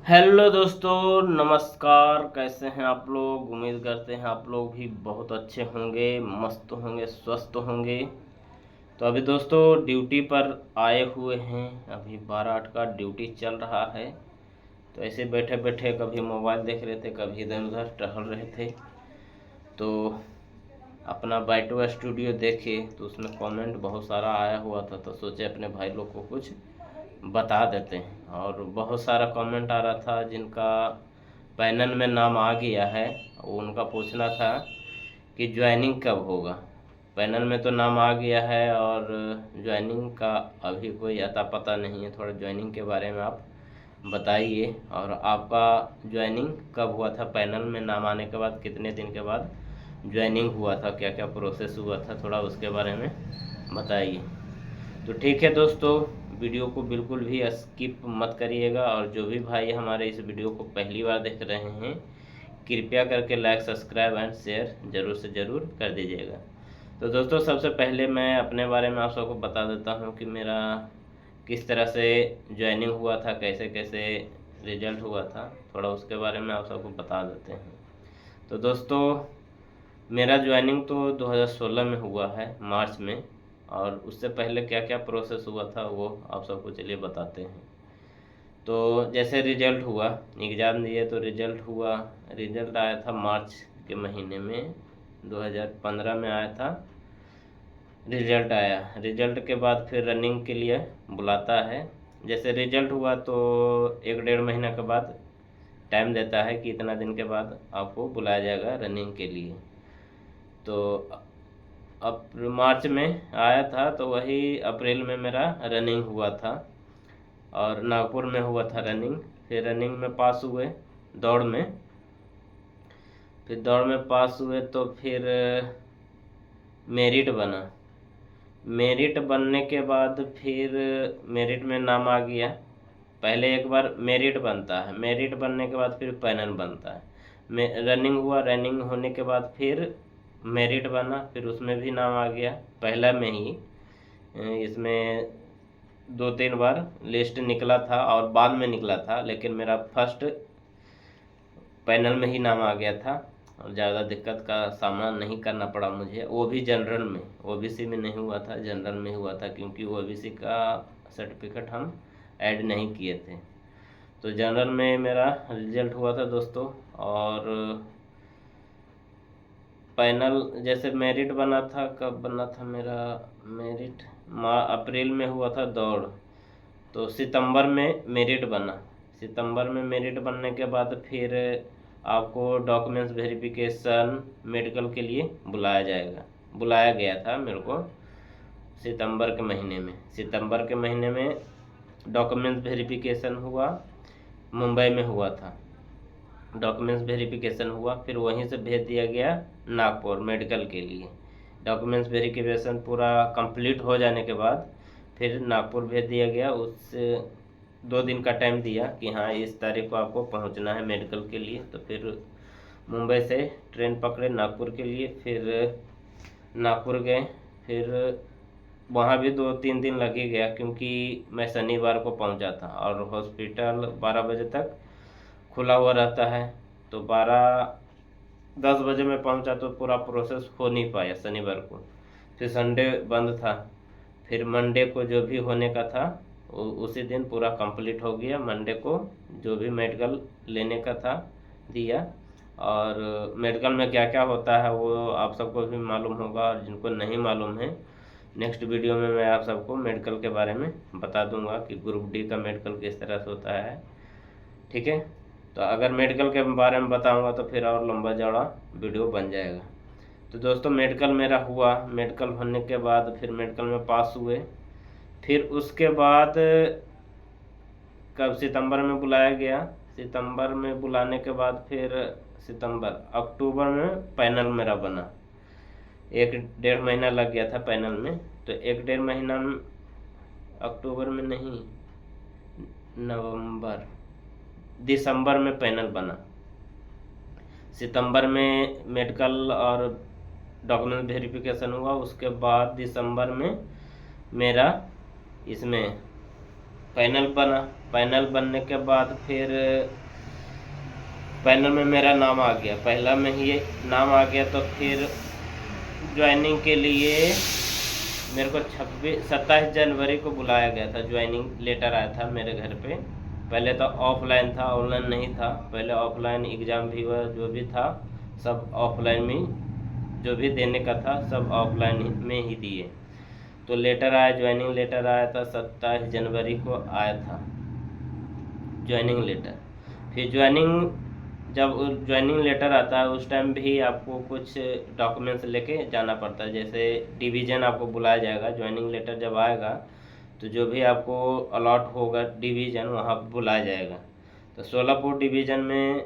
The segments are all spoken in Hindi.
हेलो दोस्तों, नमस्कार। कैसे हैं आप लोग? उम्मीद करते हैं आप लोग भी बहुत अच्छे होंगे, मस्त होंगे, स्वस्थ होंगे। तो अभी दोस्तों ड्यूटी पर आए हुए हैं। अभी 12-8 का ड्यूटी चल रहा है। तो ऐसे बैठे बैठे कभी मोबाइल देख रहे थे, कभी इधर उधर टहल रहे थे। तो अपना बाइटो स्टूडियो देखे तो उसमें कमेंट बहुत सारा आया हुआ था, तो सोचे अपने भाई लोग को कुछ बता देते हैं। और बहुत सारा कमेंट आ रहा था जिनका पैनल में नाम आ गया है, वो उनका पूछना था कि ज्वाइनिंग कब होगा। पैनल में तो नाम आ गया है और ज्वाइनिंग का अभी कोई अता पता नहीं है। थोड़ा ज्वाइनिंग के बारे में आप बताइए। और आपका ज्वाइनिंग कब हुआ था? पैनल में नाम आने के बाद कितने दिन के बाद ज्वाइनिंग हुआ था? क्या क्या प्रोसेस हुआ था? थोड़ा उसके बारे में बताइए। तो ठीक है दोस्तों, वीडियो को बिल्कुल भी स्किप मत करिएगा। और जो भी भाई हमारे इस वीडियो को पहली बार देख रहे हैं, कृपया करके लाइक, सब्सक्राइब एंड शेयर ज़रूर से ज़रूर कर दीजिएगा। तो दोस्तों सबसे पहले मैं अपने बारे में आप सबको बता देता हूँ कि मेरा किस तरह से ज्वाइनिंग हुआ था, कैसे कैसे रिजल्ट हुआ था। थोड़ा उसके बारे में आप सबको बता देते हैं। तो दोस्तों मेरा ज्वाइनिंग तो 2016 में हुआ है, मार्च में। और उससे पहले क्या क्या प्रोसेस हुआ था वो आप सबको चलिए बताते हैं। तो जैसे रिजल्ट हुआ, एग्ज़ाम दिए तो रिजल्ट हुआ। रिजल्ट आया था मार्च के महीने में, 2015 में आया था। रिजल्ट आया, रिजल्ट के बाद फिर रनिंग के लिए बुलाता है। जैसे रिजल्ट हुआ तो 1-1.5 महीना के बाद टाइम देता है कि इतना दिन के बाद आपको बुलाया जाएगा रनिंग के लिए। तो अब मार्च में आया था तो वही अप्रैल में मेरा रनिंग हुआ था और नागपुर में हुआ था रनिंग। फिर रनिंग में पास हुए, दौड़ में। फिर दौड़ में पास हुए तो फिर मेरिट बना। मेरिट बनने के बाद फिर मेरिट में नाम आ गया। पहले एक बार मेरिट बनता है, मेरिट बनने के बाद फिर पैनल बनता है। रनिंग हुआ, रनिंग होने के बाद फिर मेरिट बना, फिर उसमें भी नाम आ गया पहला में ही। इसमें 2-3 बार लिस्ट निकला था और बाद में निकला था, लेकिन मेरा फर्स्ट पैनल में ही नाम आ गया था और ज़्यादा दिक्कत का सामना नहीं करना पड़ा मुझे। वो भी जनरल में, ओबीसी में नहीं हुआ था, जनरल में हुआ था, क्योंकि ओबीसी का सर्टिफिकेट हम ऐड नहीं किए थे। तो जनरल में मेरा रिजल्ट हुआ था दोस्तों। और पैनल जैसे मेरिट बना था, कब बना था मेरा मेरिट? अप्रैल में हुआ था दौड़, तो सितंबर में मेरिट बना। सितंबर में मेरिट बनने के बाद फिर आपको डॉक्यूमेंट्स वेरिफिकेशन मेडिकल के लिए बुलाया जाएगा। बुलाया गया था मेरे को सितंबर के महीने में। सितंबर के महीने में डॉक्यूमेंट्स वेरिफिकेशन हुआ, मुंबई में हुआ था। डॉक्यूमेंट्स वेरिफिकेशन हुआ, फिर वहीं से भेज दिया गया नागपुर मेडिकल के लिए। डॉक्यूमेंट्स वेरिफिकेशन पूरा कंप्लीट हो जाने के बाद फिर नागपुर भेज दिया गया। उससे 2 दिन का टाइम दिया कि हाँ इस तारीख को आपको पहुंचना है मेडिकल के लिए। तो फिर मुंबई से ट्रेन पकड़े नागपुर के लिए। फिर नागपुर गए। फिर वहाँ भी 2-3 दिन लग ही गया, क्योंकि मैं शनिवार को पहुँचा था और हॉस्पिटल 12 बजे तक खुला हुआ रहता है। तो 10 बजे मैं पहुंचा तो पूरा प्रोसेस हो नहीं पाया शनिवार को। फिर संडे बंद था। फिर मंडे को जो भी होने का था उसी दिन पूरा कंप्लीट हो गया। मंडे को जो भी मेडिकल लेने का था दिया। और मेडिकल में क्या क्या होता है वो आप सबको भी मालूम होगा, और जिनको नहीं मालूम है नेक्स्ट वीडियो में मैं आप सबको मेडिकल के बारे में बता दूंगा कि ग्रुप डी का मेडिकल किस तरह से होता है। ठीक है, तो अगर मेडिकल के बारे में बताऊंगा तो फिर और लंबा चौड़ा वीडियो बन जाएगा। तो दोस्तों मेडिकल मेरा हुआ, मेडिकल होने के बाद फिर मेडिकल में पास हुए। फिर उसके बाद कब सितंबर में बुलाया गया। सितंबर में बुलाने के बाद फिर सितंबर अक्टूबर में पैनल मेरा बना। 1-1.5 महीना लग गया था पैनल में। तो 1-1.5 महीना में, अक्टूबर में नहीं, नवंबर दिसंबर में पैनल बना। सितंबर में मेडिकल और डॉक्यूमेंट वेरिफिकेशन हुआ। उसके बाद दिसंबर में मेरा इसमें पैनल बना। पैनल बनने के बाद फिर पैनल में मेरा नाम आ गया, पहला में ही नाम आ गया। तो फिर ज्वाइनिंग के लिए मेरे को 27 जनवरी को बुलाया गया था। ज्वाइनिंग लेटर आया था मेरे घर पे। पहले तो ऑफलाइन था, ऑनलाइन नहीं था। पहले ऑफलाइन एग्ज़ाम भी हुआ, जो भी था सब ऑफलाइन में, जो भी देने का था सब ऑफलाइन में ही दिए। तो लेटर आया, ज्वाइनिंग लेटर आया था 27 जनवरी को आया था ज्वाइनिंग लेटर। फिर जब ज्वाइनिंग लेटर आता है उस टाइम भी आपको कुछ डॉक्यूमेंट्स लेके जाना पड़ता है। जैसे डिवीज़न आपको बुलाया जाएगा, ज्वाइनिंग लेटर जब आएगा तो जो भी आपको अलॉट होगा डिवीज़न वहाँ बुलाया जाएगा। तो सोलापुर डिवीज़न में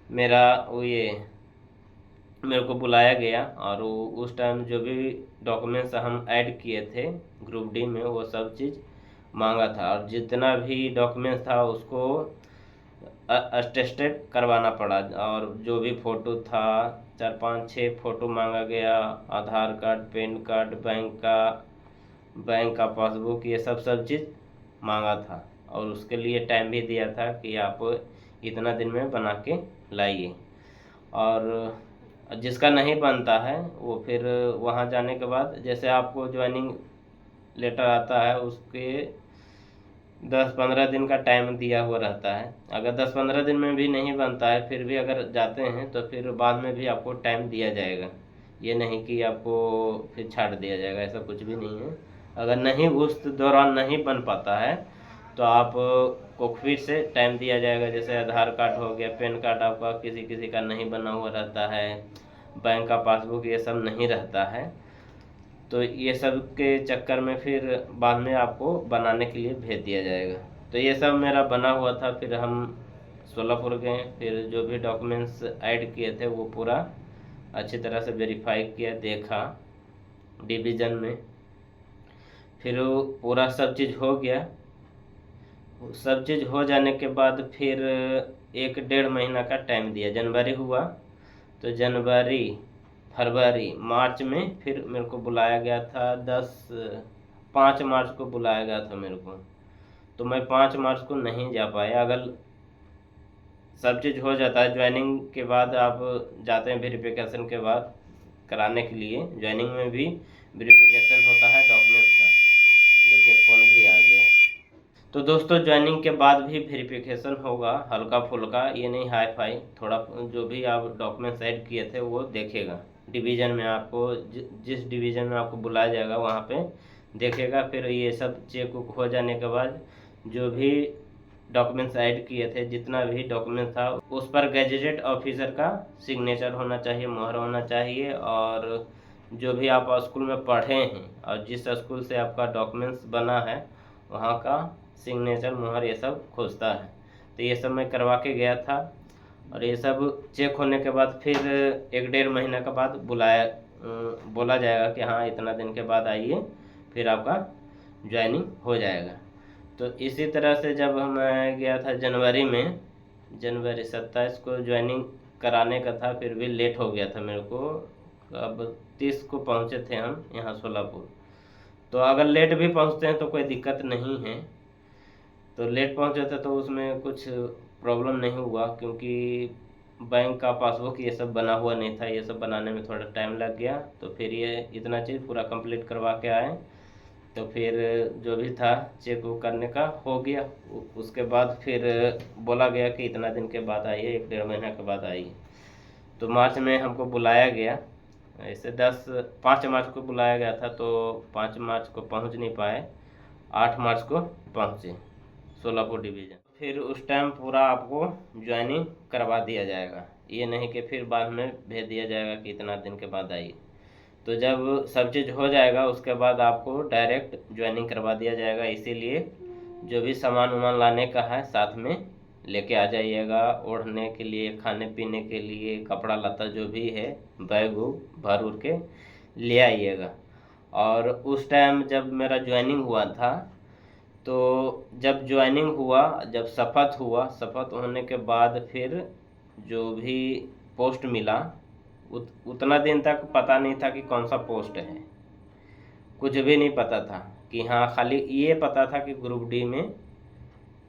मेरा मेरे को बुलाया गया, और उस टाइम जो भी डॉक्यूमेंट्स हम ऐड किए थे ग्रुप डी में वो सब चीज़ मांगा था, और जितना भी डॉक्यूमेंट्स था उसको अटेस्टेड करवाना पड़ा। और जो भी फ़ोटो था 4 5 6 फ़ोटो मांगा गया, आधार कार्ड, पैन कार्ड, बैंक का पासबुक, ये सब चीज़ मांगा था। और उसके लिए टाइम भी दिया था कि आप इतना दिन में बना के लाइए। और जिसका नहीं बनता है वो फिर वहाँ जाने के बाद, जैसे आपको ज्वाइनिंग लेटर आता है उसके 10 15 दिन का टाइम दिया हुआ रहता है। अगर 10 15 दिन में भी नहीं बनता है, फिर भी अगर जाते हैं तो फिर बाद में भी आपको टाइम दिया जाएगा। ये नहीं कि आपको फिर छाड़ दिया जाएगा, ऐसा कुछ भी नहीं है। अगर नहीं उस दौरान नहीं बन पाता है तो आप को फिर से टाइम दिया जाएगा। जैसे आधार कार्ड हो गया, पैन कार्ड आपका किसी किसी का नहीं बना हुआ रहता है, बैंक का पासबुक ये सब नहीं रहता है, तो ये सब के चक्कर में फिर बाद में आपको बनाने के लिए भेज दिया जाएगा। तो ये सब मेरा बना हुआ था। फिर हम सोलापुर गए, फिर जो भी डॉक्यूमेंट्स ऐड किए थे वो पूरा अच्छी तरह से वेरीफाई किया, देखा डिवीज़न में। फिर वो पूरा सब चीज़ हो गया। सब चीज़ हो जाने के बाद फिर 1 डेढ़ महीना का टाइम दिया। जनवरी हुआ तो जनवरी फरवरी मार्च में फिर मेरे को बुलाया गया था। 5 मार्च को बुलाया गया था मेरे को। तो मैं 5 मार्च को नहीं जा पाया। अगर सब चीज़ हो जाता है ज्वाइनिंग के बाद, आप जाते हैं वेरिफिकेशन के बाद कराने के लिए, ज्वाइनिंग में भी वेरिफिकेशन होता है डॉक्यूमेंट्स का। देखिए फ़ोन भी आ गया। तो दोस्तों ज्वाइनिंग के बाद भी वेरिफिकेशन होगा, हल्का फुल्का, ये नहीं हाई फाई। थोड़ा जो भी आप डॉक्यूमेंट्स ऐड किए थे वो देखेगा डिवीज़न में। आपको जिस डिवीज़न में आपको बुलाया जाएगा वहाँ पे देखेगा। फिर ये सब चेक उक हो जाने के बाद जो भी डॉक्यूमेंट्स ऐड किए थे, जितना भी डॉक्यूमेंट था, उस पर गैजेटेड ऑफिसर का सिग्नेचर होना चाहिए, मोहर होना चाहिए। और जो भी आप स्कूल में पढ़े हैं और जिस स्कूल से आपका डॉक्यूमेंट्स बना है वहाँ का सिग्नेचर, मोहर, ये सब खोजता है। तो ये सब मैं करवा के गया था। और ये सब चेक होने के बाद फिर 1 डेढ़ महीना के बाद बोला जाएगा कि हाँ इतना दिन के बाद आइए, फिर आपका ज्वाइनिंग हो जाएगा। तो इसी तरह से जब मैं गया था जनवरी में, जनवरी 27 को ज्वाइनिंग कराने का था, फिर भी लेट हो गया था मेरे को। अब 30 को पहुँचे थे हम यहाँ सोलापुर। तो अगर लेट भी पहुँचते हैं तो कोई दिक्कत नहीं है। तो लेट पहुँचे थे तो उसमें कुछ प्रॉब्लम नहीं हुआ, क्योंकि बैंक का पासबुक ये सब बना हुआ नहीं था। ये सब बनाने में थोड़ा टाइम लग गया। तो फिर ये इतना चीज़ पूरा कंप्लीट करवा के आए। तो फिर जो भी था चेक वो करने का हो गया। उसके बाद फिर बोला गया कि इतना दिन के बाद आइए, 1 डेढ़ महीना के बाद आइए। तो मार्च में हमको बुलाया गया। ऐसे 5 मार्च को बुलाया गया था, तो 5 मार्च को पहुंच नहीं पाए, 8 मार्च को पहुंचे सोलापुर डिवीज़न। फिर उस टाइम पूरा आपको ज्वाइनिंग करवा दिया जाएगा। ये नहीं कि फिर बाद में भेज दिया जाएगा कि इतना दिन के बाद आइए। तो जब सब चीज़ हो जाएगा उसके बाद आपको डायरेक्ट ज्वाइनिंग करवा दिया जाएगा। इसीलिए जो भी सामान वामान लाने का है साथ में लेके आ जाइएगा, ओढ़ने के लिए, खाने पीने के लिए, कपड़ा लत्ता जो भी है, बैग वूग भर उर के ले आइएगा। और उस टाइम जब मेरा ज्वाइनिंग हुआ था, तो जब ज्वाइनिंग हुआ, जब शपथ हुआ, शपथ होने के बाद फिर जो भी पोस्ट मिला, उतना दिन तक पता नहीं था कि कौन सा पोस्ट है, कुछ भी नहीं पता था। कि हाँ, खाली ये पता था कि ग्रुप डी में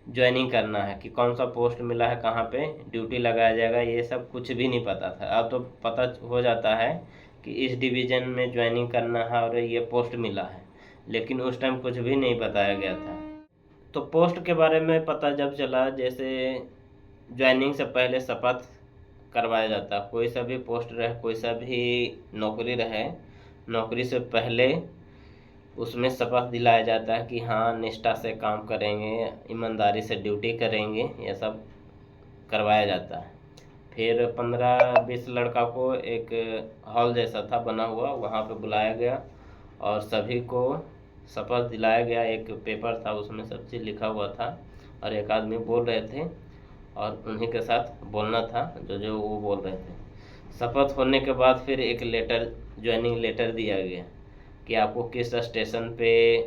ज्वाइनिंग करना है, कि कौन सा पोस्ट मिला है, कहाँ पे ड्यूटी लगाया जाएगा, ये सब कुछ भी नहीं पता था। अब तो पता हो जाता है कि इस डिवीज़न में ज्वाइनिंग करना है और ये पोस्ट मिला है, लेकिन उस टाइम कुछ भी नहीं बताया गया था। तो पोस्ट के बारे में पता जब चला, जैसे ज्वाइनिंग से पहले शपथ करवाया जाता, कोई सा भी पोस्ट रहे, कोई सा भी नौकरी रहे, नौकरी से पहले उसमें शपथ दिलाया जाता है कि हाँ, निष्ठा से काम करेंगे, ईमानदारी से ड्यूटी करेंगे, ये सब करवाया जाता है। फिर 15-20 लड़का को एक हॉल जैसा था बना हुआ, वहाँ पे बुलाया गया और सभी को शपथ दिलाया गया। एक पेपर था, उसमें सब चीज़ लिखा हुआ था और एक आदमी बोल रहे थे और उन्हीं के साथ बोलना था जो जो वो बोल रहे थे। शपथ होने के बाद फिर एक लेटर, ज्वाइनिंग लेटर दिया गया कि आपको किस स्टेशन पे,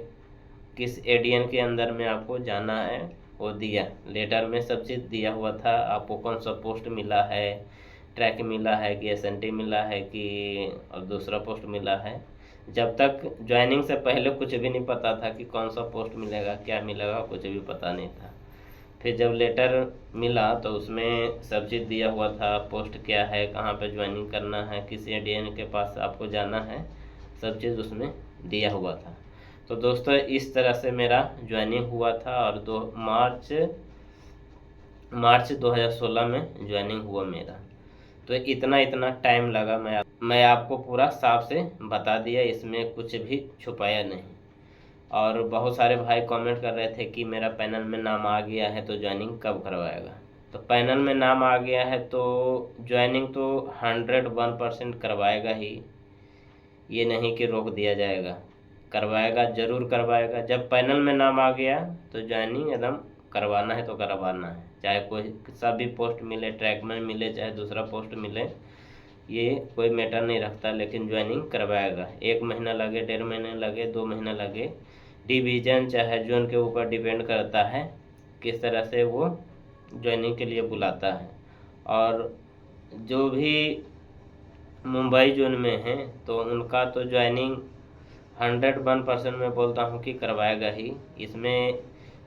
किस एडीएन के अंदर में आपको जाना है, वो दिया। लेटर में सब चीज़ दिया हुआ था, आपको कौन सा पोस्ट मिला है, ट्रैक मिला है कि एसएनटी मिला है कि और दूसरा पोस्ट मिला है। जब तक ज्वाइनिंग से पहले कुछ भी नहीं पता था कि कौन सा पोस्ट मिलेगा, क्या मिलेगा, कुछ भी पता नहीं था। फिर जब लेटर मिला तो उसमें सब चीज़ दिया हुआ था, पोस्ट क्या है, कहाँ पे ज्वाइनिंग करना है, किस एडीएन के पास आपको जाना है, सब चीज़ उसमें दिया हुआ था। तो दोस्तों, इस तरह से मेरा ज्वाइनिंग हुआ था और मार्च 2016 में ज्वाइनिंग हुआ मेरा। तो इतना टाइम लगा, मैं आपको पूरा साफ से बता दिया, इसमें कुछ भी छुपाया नहीं। और बहुत सारे भाई कमेंट कर रहे थे कि मेरा पैनल में नाम आ गया है तो ज्वाइनिंग कब करवाएगा। तो पैनल में नाम आ गया है तो ज्वाइनिंग तो 101% करवाएगा ही, ये नहीं कि रोक दिया जाएगा, करवाएगा, ज़रूर करवाएगा। जब पैनल में नाम आ गया तो ज्वाइनिंग एकदम करवाना है तो करवाना है, चाहे कोई सा भी पोस्ट मिले, ट्रैकमैन मिले, चाहे दूसरा पोस्ट मिले, ये कोई मैटर नहीं रखता, लेकिन ज्वाइनिंग करवाएगा। 1 महीना लगे, 1.5 महीने लगे, 2 महीना लगे, डिवीज़न चाहे जोन के ऊपर डिपेंड करता है किस तरह से वो ज्वाइनिंग के लिए बुलाता है। और जो भी मुंबई जोन में हैं तो उनका तो ज्वाइनिंग 101% मैं बोलता हूँ कि करवाएगा ही। इसमें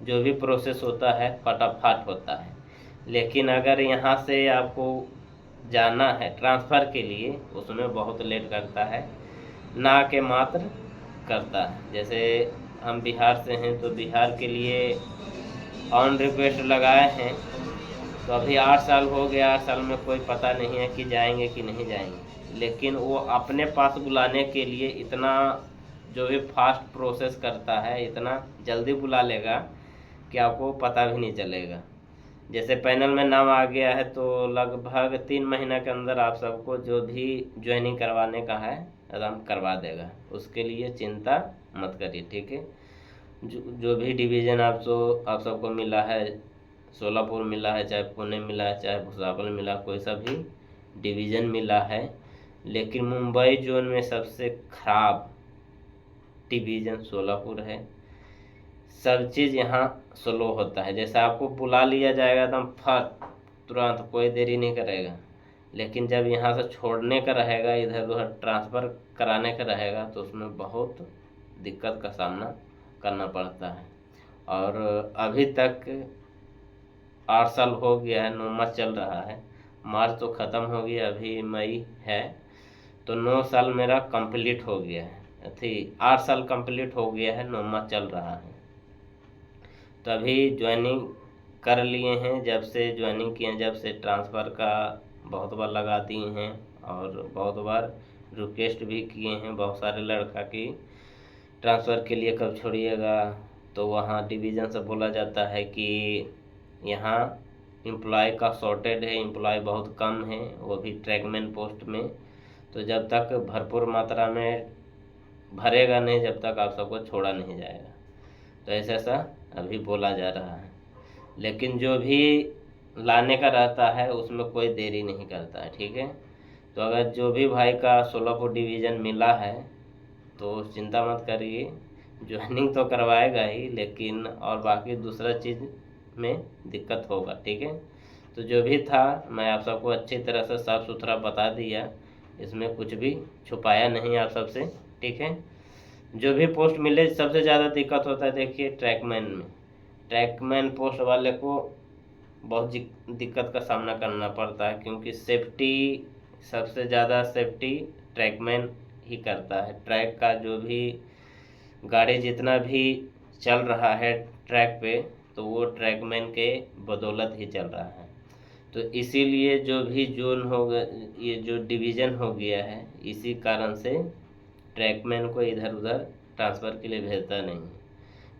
जो भी प्रोसेस होता है फटाफट होता है, लेकिन अगर यहाँ से आपको जाना है ट्रांसफ़र के लिए, उसमें बहुत लेट करता है, ना के मात्र करता है। जैसे हम बिहार से हैं तो बिहार के लिए ऑन रिक्वेस्ट लगाए हैं, तो अभी 8 साल हो गया, 8 साल में कोई पता नहीं है कि जाएंगे कि नहीं जाएंगे, लेकिन वो अपने पास बुलाने के लिए इतना जो भी फास्ट प्रोसेस करता है, इतना जल्दी बुला लेगा कि आपको पता भी नहीं चलेगा। जैसे पैनल में नाम आ गया है तो लगभग 3 महीना के अंदर आप सबको जो भी ज्वाइनिंग करवाने का है एकदम करवा देगा, उसके लिए चिंता मत करिए, ठीक है। जो भी डिवीज़न आप सबको मिला है, सोलापुर मिला है, चाहे पुणे मिला है, चाहे भुसावल मिला, कोई सा भी डिवीज़न मिला है, लेकिन मुंबई जोन में सबसे खराब डिवीज़न सोलापुर है। सब चीज़ यहाँ स्लो होता है, जैसे आपको बुला लिया जाएगा एकदम फट तुरंत, कोई देरी नहीं करेगा, लेकिन जब यहाँ से छोड़ने का रहेगा, इधर उधर ट्रांसफ़र कराने का रहेगा, तो उसमें बहुत दिक्कत का सामना करना पड़ता है। और अभी तक 8 साल हो गया है, 9 माह चल रहा है, मार्च तो ख़त्म हो गया, अभी मई है, तो 9 साल मेरा कंप्लीट हो गया है, 8 साल कंप्लीट हो गया है, 9 माह चल रहा है। तो अभी ज्वाइनिंग कर लिए हैं, जब से ज्वाइनिंग किए, जब से ट्रांसफ़र का बहुत बार लगा दिए हैं और बहुत बार रिक्वेस्ट भी किए हैं बहुत सारे लड़का की ट्रांसफ़र के लिए कब छोड़िएगा। तो वहाँ डिवीज़न से बोला जाता है कि यहाँ एम्प्लॉय का शॉर्टेज है, एम्प्लॉय बहुत कम है, वो भी ट्रैकमैन पोस्ट में, तो जब तक भरपूर मात्रा में भरेगा नहीं, जब तक आप सबको छोड़ा नहीं जाएगा। तो ऐसा अभी बोला जा रहा है, लेकिन जो भी लाने का रहता है उसमें कोई देरी नहीं करता है, ठीक है। तो अगर जो भी भाई का सोलापुर डिवीज़न मिला है तो चिंता मत करिए, ज्वाइनिंग तो करवाएगा ही, लेकिन और बाकी दूसरा चीज़ में दिक्कत होगा, ठीक है। तो जो भी था मैं आप सबको अच्छी तरह से साफ़ सुथरा बता दिया, इसमें कुछ भी छुपाया नहीं आप सबसे, ठीक है। जो भी पोस्ट मिले सबसे ज़्यादा दिक्कत होता है देखिए ट्रैकमैन में। ट्रैकमैन पोस्ट वाले को बहुत दिक्कत का सामना करना पड़ता है, क्योंकि सेफ्टी, सबसे ज़्यादा सेफ्टी ट्रैकमैन ही करता है। ट्रैक का जो भी गाड़ी जितना भी चल रहा है ट्रैक पे, तो वो ट्रैकमैन के बदौलत ही चल रहा है। तो इसीलिए जो भी जोन हो गया, ये जो डिवीज़न हो गया है, इसी कारण से ट्रैकमैन को इधर उधर ट्रांसफ़र के लिए भेजता नहीं,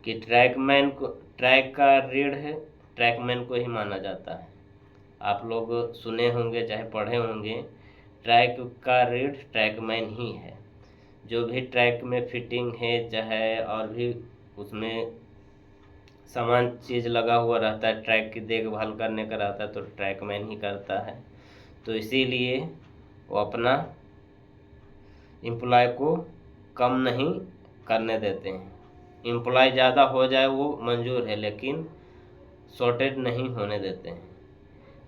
कि ट्रैकमैन को, ट्रैक का रीढ़ है ट्रैकमैन को ही माना जाता है। आप लोग सुने होंगे चाहे पढ़े होंगे, ट्रैक का रीढ़ ट्रैकमैन ही है। जो भी ट्रैक में फिटिंग है चाहे और भी उसमें सामान चीज़ लगा हुआ रहता है, ट्रैक की देखभाल करने का रहता है, तो ट्रैकमैन ही करता है। तो इसीलिए वो अपना एम्प्लॉय को कम नहीं करने देते हैं। एम्प्लॉय ज़्यादा हो जाए वो मंजूर है, लेकिन शॉर्टेज नहीं होने देते हैं।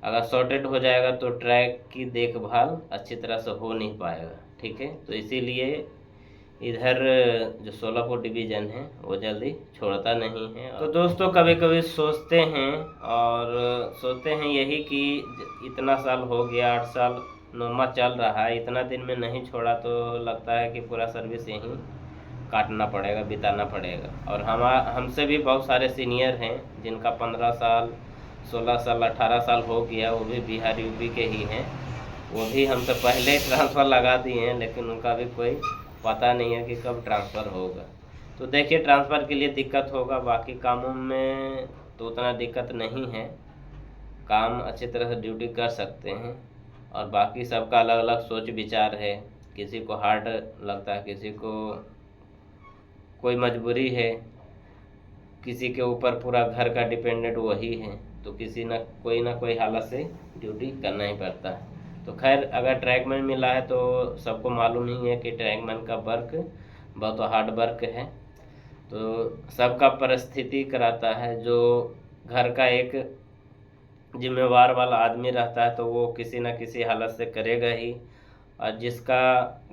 अगर शॉर्टेज हो जाएगा तो ट्रैक की देखभाल अच्छी तरह से हो नहीं पाएगा, ठीक है। तो इसीलिए इधर जो सोलापुर डिवीज़न है वो जल्दी छोड़ता नहीं है। तो दोस्तों कभी कभी सोचते हैं यही कि इतना साल हो गया, 8 साल नौमा चल रहा है, इतना दिन में नहीं छोड़ा, तो लगता है कि पूरा सर्विस यहीं काटना पड़ेगा, बिताना पड़ेगा। और हमसे भी बहुत सारे सीनियर हैं जिनका 15 साल 16 साल 18 साल हो गया, वो भी बिहार यूपी के ही हैं। वो भी हमसे पहले ट्रांसफ़र लगा दिए हैं, लेकिन उनका भी कोई पता नहीं है कि कब ट्रांसफ़र होगा। तो देखिए ट्रांसफ़र के लिए दिक्कत होगा, बाकी कामों में तो उतना दिक्कत नहीं है, काम अच्छी तरह से ड्यूटी कर सकते हैं। और बाकी सबका अलग अलग सोच विचार है, किसी को हार्ड लगता है, किसी को कोई मजबूरी है, किसी के ऊपर पूरा घर का डिपेंडेंट वही है, तो किसी ना कोई हालत से ड्यूटी करना ही पड़ता है। तो खैर अगर ट्रैकमैन मिला है तो सबको मालूम ही है कि ट्रैकमैन का वर्क बहुत हार्ड वर्क है। तो सबका परिस्थिति कराता है, जो घर का एक जिम्मेवार वाला आदमी रहता है तो वो किसी न किसी हालत से करेगा ही, और जिसका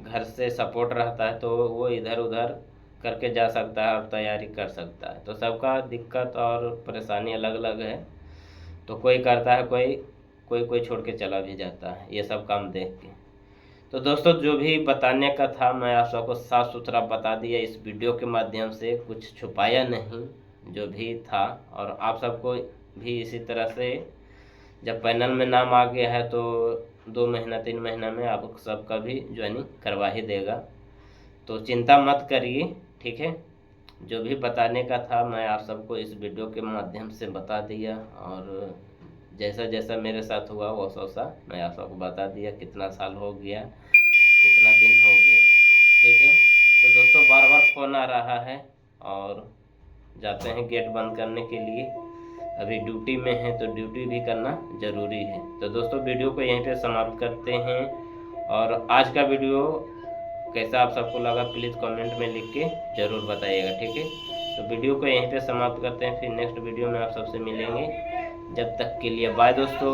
घर से सपोर्ट रहता है तो वो इधर उधर करके जा सकता है और तैयारी कर सकता है। तो सबका दिक्कत और परेशानी अलग अलग है, तो कोई करता है, कोई छोड़ के चला भी जाता है ये सब काम देख के। तो दोस्तों जो भी बताने का था मैं आप सबको साफ सुथरा बता दिया इस वीडियो के माध्यम से, कुछ छुपाया नहीं, जो भी था। और आप सबको भी इसी तरह से जब पैनल में नाम आ गया है तो 2 महीना 3 महीना में आप सबका भी ज्वाइनिंग करवा ही देगा, तो चिंता मत करिए, ठीक है। जो भी बताने का था मैं आप सबको इस वीडियो के माध्यम से बता दिया, और जैसा जैसा मेरे साथ हुआ वैसा मैं आप सबको बता दिया। कितना साल हो गया, कितना दिन हो गया, ठीक है। तो दोस्तों बार बार फ़ोन आ रहा है और जाते हैं गेट बंद करने के लिए, अभी ड्यूटी में है तो ड्यूटी भी करना ज़रूरी है। तो दोस्तों वीडियो को यहीं पे समाप्त करते हैं, और आज का वीडियो कैसा आप सबको लगा प्लीज़ कमेंट में लिख के ज़रूर बताइएगा, ठीक है। तो वीडियो को यहीं पे समाप्त करते हैं, फिर नेक्स्ट वीडियो में आप सबसे मिलेंगे। जब तक के लिए बाय दोस्तों।